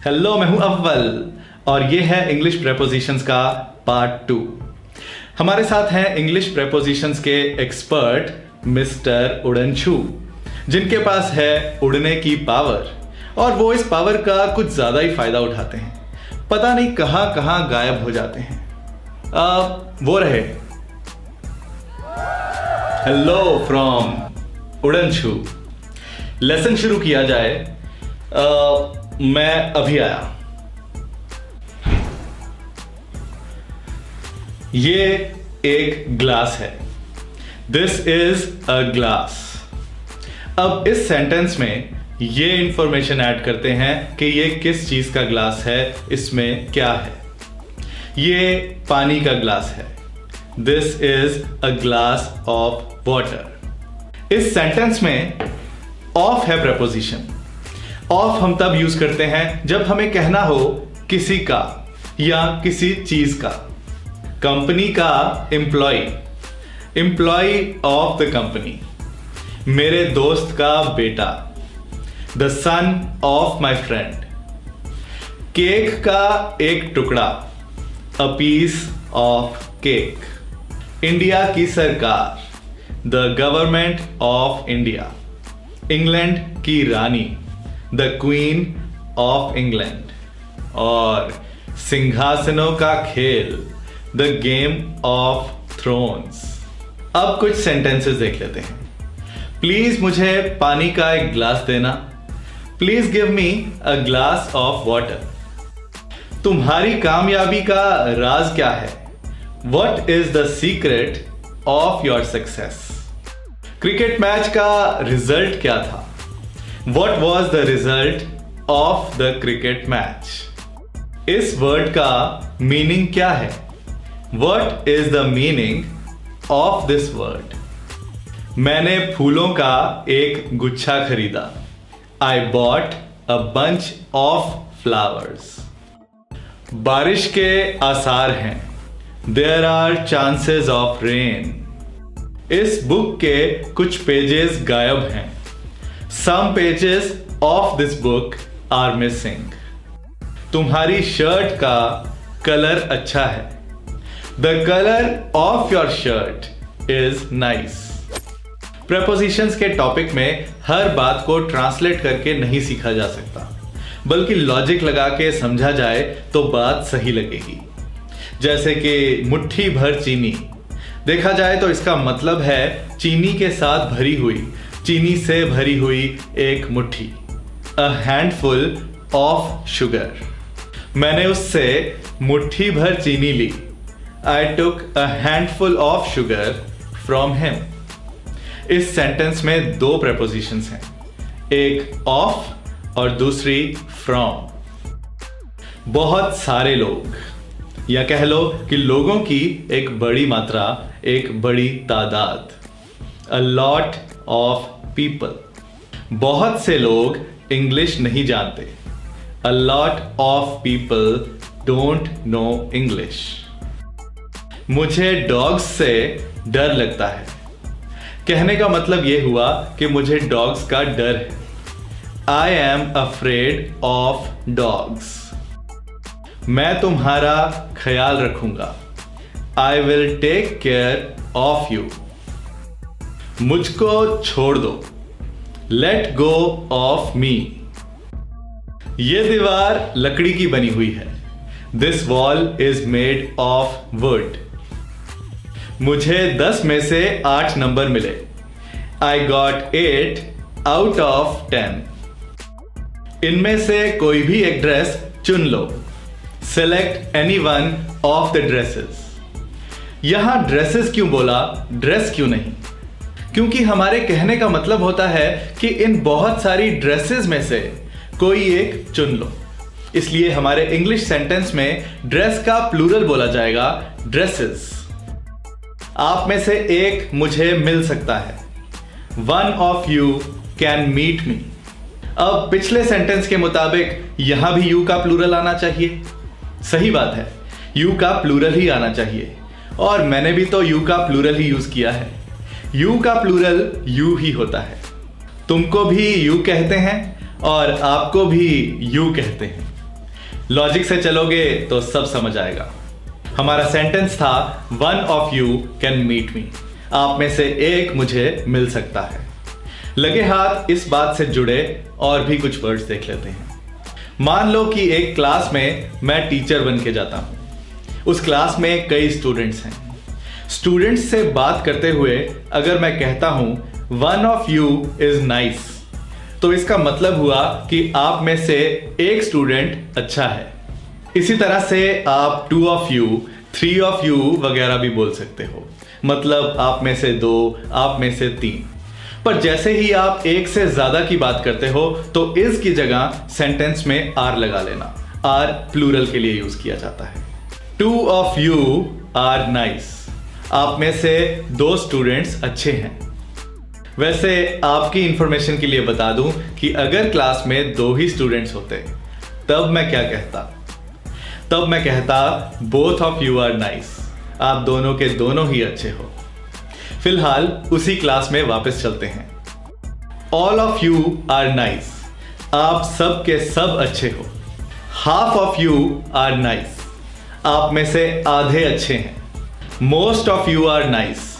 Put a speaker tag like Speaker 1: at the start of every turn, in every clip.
Speaker 1: Hello, मैं हूं अव्वल और ये है इंग्लिश प्रेपोजिशंस का पार्ट 2। हमारे साथ हैं इंग्लिश प्रेपोजिशंस के एक्सपर्ट मिस्टर उड़नछू, जिनके पास है उड़ने की पावर और वो इस पावर का कुछ ज्यादा ही फायदा उठाते हैं। पता नहीं कहां कहां गायब हो जाते हैं। वो रहे। Hello from उड़नछू। लेसन शुरू किया जाए। मैं अभी आया। ये एक ग्लास है। This is a glass. अब इस सेंटेंस में ये इंफॉर्मेशन ऐड करते हैं कि ये किस चीज का ग्लास है, इसमें क्या है। ये पानी का ग्लास है। This is a glass of water. इस सेंटेंस में ऑफ है प्रेपोजिशन। ऑफ हम तब यूज करते हैं जब हमें कहना हो किसी का या किसी चीज का। कंपनी का employ, employ of the company. मेरे दोस्त का बेटा, the son of my friend. Cake का एक टुकड़ा, a piece of cake. India की सरकार, the government of India. England की रानी, द क्वीन ऑफ इंग्लैंड। और सिंहासनों का खेल, द गेम ऑफ थ्रोन्स। अब कुछ सेंटेंसेस देख लेते हैं। प्लीज मुझे पानी का एक ग्लास देना। Please give me a glass of water. तुम्हारी कामयाबी का राज क्या है? What is the secret of your success? Cricket match का रिजल्ट क्या था? What was the result of the cricket match? इस वर्ड का मीनिंग क्या है? What is the meaning of this word? मैंने फूलों का एक गुच्छा खरीदा। I bought a bunch of flowers. बारिश के आसार हैं। There are chances of rain. इस बुक के कुछ पेजेस गायब हैं। Some pages of this book are missing. तुम्हारी शर्ट का कलर अच्छा है। The color of your shirt is nice. Prepositions के टॉपिक में हर बात को ट्रांसलेट करके नहीं सीखा जा सकता, बल्कि लॉजिक लगा के समझा जाए तो बात सही लगेगी। जैसे कि मुट्ठी भर चीनी। देखा जाए तो इसका मतलब है चीनी के साथ भरी हुई, चीनी से भरी हुई एक मुट्ठी। A handful of sugar. मैंने उससे मुट्ठी भर चीनी ली। I took a handful of sugar from him. इस सेंटेंस में दो प्रेपोजिशंस हैं, एक ऑफ और दूसरी फ्रॉम। बहुत सारे लोग, या कह लो कि लोगों की एक बड़ी मात्रा, एक बड़ी तादाद। A lot of people. बहुत से लोग इंग्लिश नहीं जानते। A lot of people don't know English. मुझे डॉग्स से डर लगता है। कहने का मतलब यह हुआ कि मुझे डॉग्स का डर है। I am afraid of dogs. मैं तुम्हारा ख्याल रखूंगा। I will take care of you. मुझको छोड़ दो। Let go of me. ये दीवार लकड़ी की बनी हुई है। This wall is made of wood. मुझे 10 में से 8 नंबर मिले। I got 8 out of 10। इनमें से कोई भी एक ड्रेस चुन लो। Select any one of the dresses. यहां ड्रेसेस क्यों बोला, ड्रेस क्यों नहीं? क्योंकि हमारे कहने का मतलब होता है कि इन बहुत सारी ड्रेसेस में से कोई एक चुन लो। इसलिए हमारे इंग्लिश सेंटेंस में ड्रेस का प्लूरल बोला जाएगा, ड्रेसेस। आप में से एक मुझे मिल सकता है। One of you can meet me. अब पिछले सेंटेंस के मुताबिक यहां भी यू का प्लूरल आना चाहिए। सही बात है, यू का प्लूरल ही आना चाहिए, और मैंने भी तो यू का प्लूरल ही यूज किया है। यू का प्लूरल यू ही होता है। तुमको भी यू कहते हैं और आपको भी यू कहते हैं। लॉजिक से चलोगे तो सब समझ आएगा। हमारा सेंटेंस था one of you can meet me, आप में से एक मुझे मिल सकता है। लगे हाथ इस बात से जुड़े और भी कुछ वर्ड्स देख लेते हैं। मान लो कि एक क्लास में मैं टीचर बन के जाता हूं। उस क्लास में कई स्टूडेंट्स हैं। स्टूडेंट्स से बात करते हुए अगर मैं कहता हूं one of you is nice, तो इसका मतलब हुआ कि आप में से एक स्टूडेंट अच्छा है। इसी तरह से आप to of you, three of you वगैरह भी बोल सकते हो, मतलब आप में से दो, आप में से तीन। पर जैसे ही आप एक से ज्यादा की बात करते हो तो इस की जगह सेंटेंस में आर लगा लेना। आर प्लूरल के लिए यूज किया जाता है। Two of you are nice, आप में से दो स्टूडेंट्स अच्छे हैं। वैसे आपकी इंफॉर्मेशन के लिए बता दूं कि अगर क्लास में दो ही स्टूडेंट्स होते तब मैं क्या कहता? तब मैं कहता both of you are nice, आप दोनों के दोनों ही अच्छे हो। फिलहाल उसी क्लास में वापस चलते हैं। All of you are nice, आप सब के सब अच्छे हो। Half of you are nice, आप में से आधे अच्छे हैं। Most of you are nice,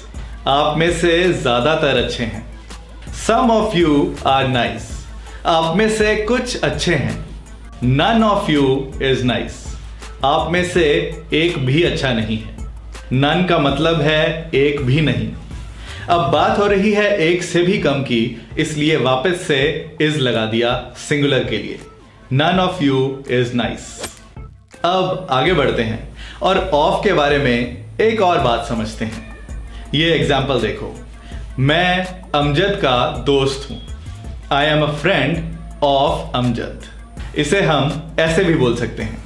Speaker 1: आप में से ज्यादातर अच्छे हैं। Some of you are nice, आप में से कुछ अच्छे हैं। None of you is nice, आप में से एक भी अच्छा नहीं है। नन का मतलब है एक भी नहीं। अब बात हो रही है एक से भी कम की, इसलिए वापस से इज लगा दिया सिंगुलर के लिए। None of you is nice. अब आगे बढ़ते हैं और ऑफ के बारे में एक और बात समझते हैं। ये एग्जाम्पल देखो, मैं अमजद का दोस्त हूं। I am a friend of Amjad. इसे हम ऐसे भी बोल सकते हैं,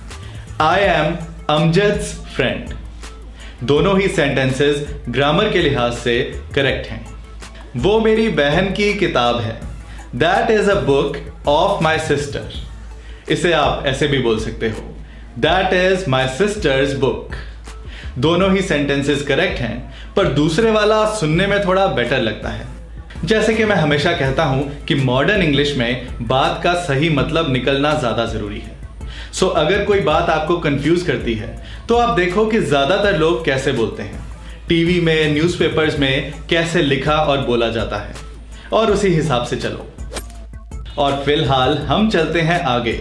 Speaker 1: आई एम अमजद्स फ्रेंड। दोनों ही सेंटेंसेस ग्रामर के लिहाज से करेक्ट हैं। वो मेरी बहन की किताब है। That is a book of my sister. इसे आप ऐसे भी बोल सकते हो, that is my sisters book. दोनों ही सेंटेंसेस करेक्ट हैं, पर दूसरे वाला सुनने में थोड़ा बेटर लगता है। जैसे कि मैं हमेशा कहता हूं कि मॉडर्न इंग्लिश में बात का सही मतलब निकलना ज्यादा जरूरी है। सो अगर कोई बात आपको कंफ्यूज करती है तो आप देखो कि ज्यादातर लोग कैसे बोलते हैं, टीवी में, न्यूज़पेपर्स में कैसे लिखा और बोला जाता है, और उसी हिसाब से चलो। और फिलहाल हम चलते हैं आगे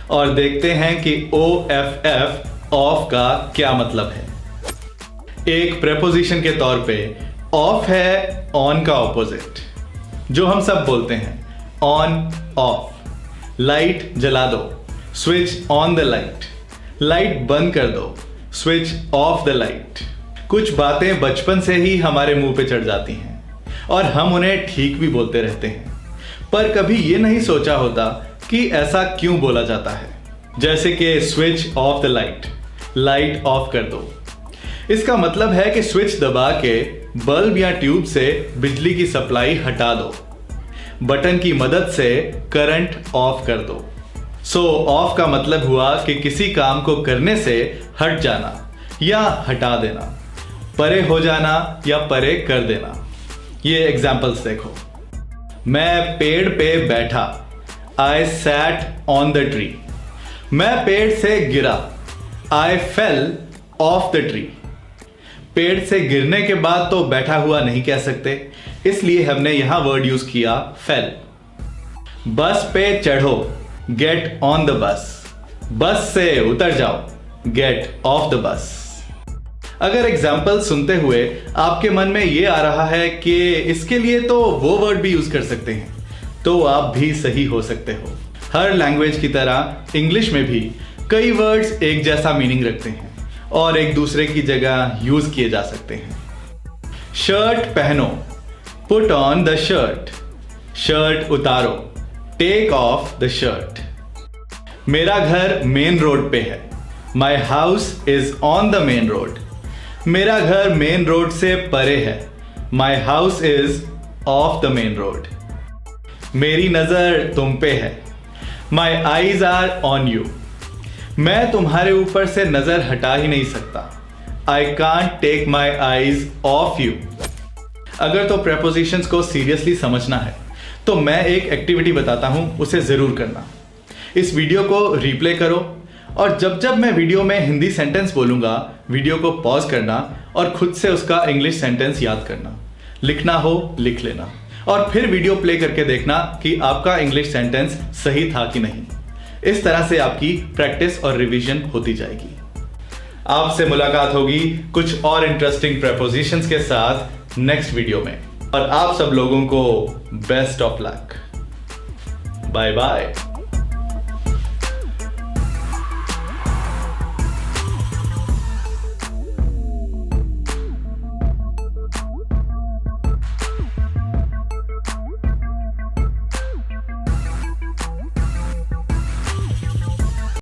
Speaker 1: और देखते हैं कि OFF ऑफ का क्या मतलब है। एक प्रेपोजिशन के तौर पे ऑफ है ऑन का ऑपोजिट, जो हम सब बोलते हैं, ऑन ऑफ। लाइट जला दो, switch on the light. Light बंद कर दो, स्विच ऑफ द लाइट। कुछ बातें बचपन से ही हमारे मुंह पे चढ़ जाती हैं और हम उन्हें ठीक भी बोलते रहते हैं, पर कभी ये नहीं सोचा होता कि ऐसा क्यों बोला जाता है। जैसे कि switch off the light, light of कर दो। इसका मतलब है कि स्विच दबा के बल्ब या ट्यूब से बिजली की सप्लाई हटा दो। बटन की मदद से करंट ऑफ कर दो। सो ऑफ का मतलब हुआ कि किसी काम को करने से हट जाना या हटा देना, परे हो जाना या परे कर देना। ये एग्जाम्पल्स देखो, मैं पेड़ पे बैठा, I sat on the tree. मैं पेड़ से गिरा, आई फेल ऑफ द ट्री। पेड़ से गिरने के बाद तो बैठा हुआ नहीं कह सकते, इसलिए हमने यहां वर्ड यूज किया फेल। बस पे चढ़ो, गेट ऑन द बस। बस से उतर जाओ, गेट ऑफ द बस। अगर एग्जाम्पल सुनते हुए आपके मन में यह आ रहा है कि इसके लिए तो वो वर्ड भी यूज कर सकते हैं, तो आप भी सही हो सकते हो। हर लैंग्वेज की तरह इंग्लिश में भी कई वर्ड्स एक जैसा मीनिंग रखते हैं और एक दूसरे की जगह यूज किए जा सकते हैं। शर्ट पहनो, put on the shirt. Shirt उतारो, टेक ऑफ द शर्ट। मेरा घर मेन रोड पे है, my house is on the main road. मेरा घर मेन रोड से परे है, my house is off the main road. मेरी नजर तुम पे है, my eyes are on you. मैं तुम्हारे ऊपर से नजर हटा ही नहीं सकता, I can't take my eyes off you. अगर तो प्रेपोजिशंस को सीरियसली समझना है तो मैं एक एक्टिविटी बताता हूं, उसे जरूर करना। इस वीडियो को रिप्ले करो और जब जब मैं वीडियो में हिंदी सेंटेंस बोलूंगा, वीडियो को पॉज करना और खुद से उसका इंग्लिश सेंटेंस याद करना। लिखना हो लिख लेना और फिर वीडियो प्ले करके देखना कि आपका इंग्लिश सेंटेंस सही था कि नहीं। इस तरह से आपकी प्रैक्टिस और रिवीजन होती जाएगी। आपसे मुलाकात होगी कुछ और इंटरेस्टिंग प्रेपोजिशंस के साथ नेक्स्ट वीडियो में। और आप सब लोगों को best of luck. Bye bye.